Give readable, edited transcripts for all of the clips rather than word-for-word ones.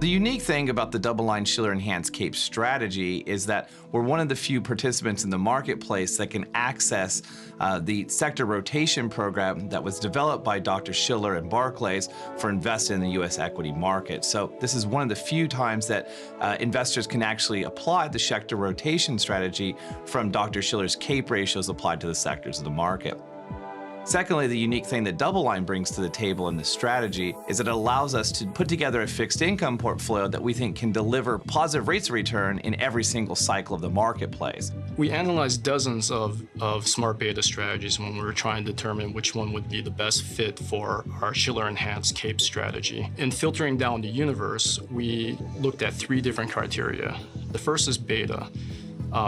The unique thing about the DoubleLine Shiller Enhanced Cape strategy is that we're one of the few participants in the marketplace that can access the sector rotation program that was developed by Dr. Shiller and Barclays for investing in the U.S. equity market. So this is one of the few times that investors can actually apply the sector rotation strategy from Dr. Shiller's Cape ratios applied to the sectors of the market. Secondly, the unique thing that DoubleLine brings to the table in this strategy is that it allows us to put together a fixed income portfolio that we think can deliver positive rates of return in every single cycle of the marketplace. We analyzed dozens of smart beta strategies when we were trying to determine which one would be the best fit for our Shiller Enhanced Cape strategy. In filtering down the universe, we looked at 3 different criteria. The first is beta.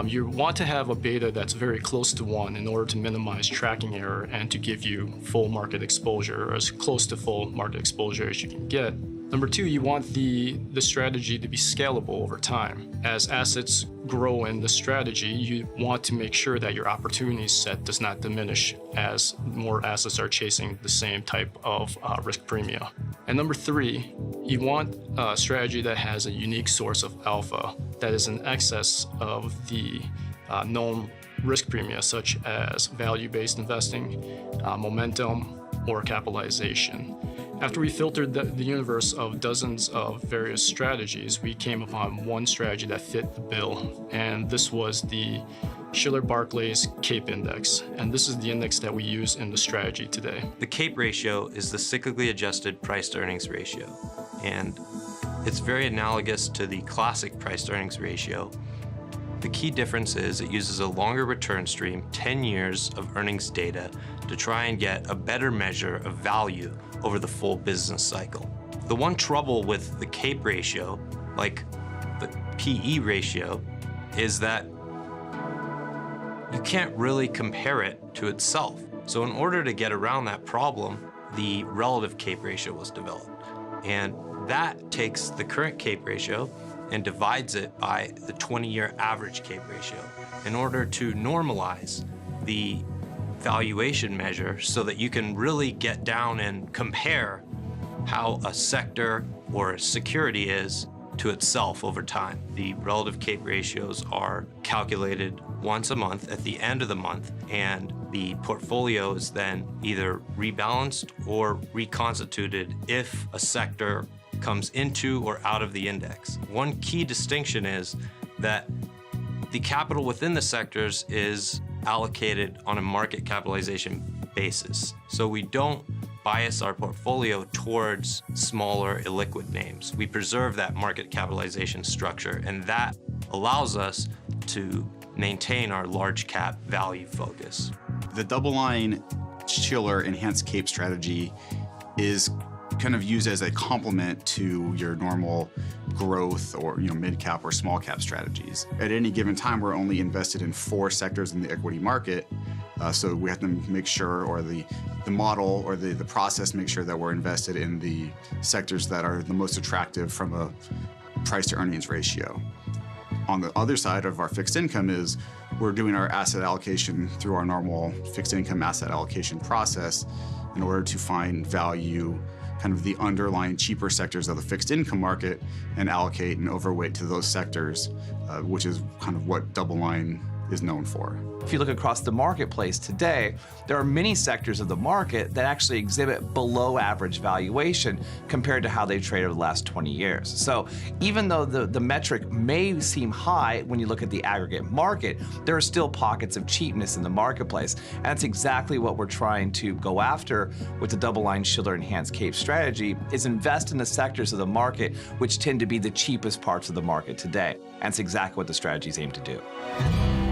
You want to have a beta that's very close to 1 in order to minimize tracking error and to give you full market exposure, or as close to full market exposure as you can get. Number 2, you want the strategy to be scalable over time. As assets grow in the strategy, you want to make sure that your opportunity set does not diminish as more assets are chasing the same type of risk premium. And number 3, you want a strategy that has a unique source of alpha that is in excess of the known risk premia, such as value-based investing, momentum, or capitalization. After we filtered the universe of dozens of various strategies, we came upon one strategy that fit the bill, and this was the Shiller Barclays Cape Index, and this is the index that we use in the strategy today. The Cape ratio is the cyclically adjusted price-to-earnings ratio, and it's very analogous to the classic price-to-earnings ratio. The key difference is it uses a longer return stream, 10 years of earnings data, to try and get a better measure of value over the full business cycle. The one trouble with the Cape ratio, like the PE ratio, is that you can't really compare it to itself. So in order to get around that problem, the relative Cape ratio was developed. And that takes the current Cape ratio and divides it by the 20-year average Cape ratio in order to normalize the valuation measure so that you can really get down and compare how a sector or a security is to itself over time. The relative Cape ratios are calculated once a month at the end of the month, and the portfolio is then either rebalanced or reconstituted if a sector comes into or out of the index. One key distinction is that the capital within the sectors is allocated on a market capitalization basis. So we don't bias our portfolio towards smaller illiquid names. We preserve that market capitalization structure, and that allows us to maintain our large cap value focus. The DoubleLine Shiller Enhanced Cape strategy is kind of used as a complement to your normal growth or mid-cap or small-cap strategies. At any given time, we're only invested in 4 sectors in the equity market, so we have to make sure, or the model or the process make sure that we're invested in the sectors that are the most attractive from a price-to-earnings ratio. On the other side of our fixed income is we're doing our asset allocation through our normal fixed income asset allocation process in order to find value, kind of the underlying cheaper sectors of the fixed income market, and allocate and overweight to those sectors, which is kind of what DoubleLine is known for. If you look across the marketplace today, there are many sectors of the market that actually exhibit below average valuation compared to how they've traded over the last 20 years. So even though the metric may seem high when you look at the aggregate market, there are still pockets of cheapness in the marketplace. And that's exactly what we're trying to go after with the DoubleLine Shiller Enhanced Cape strategy, is invest in the sectors of the market which tend to be the cheapest parts of the market today. And that's exactly what the strategies aim to do.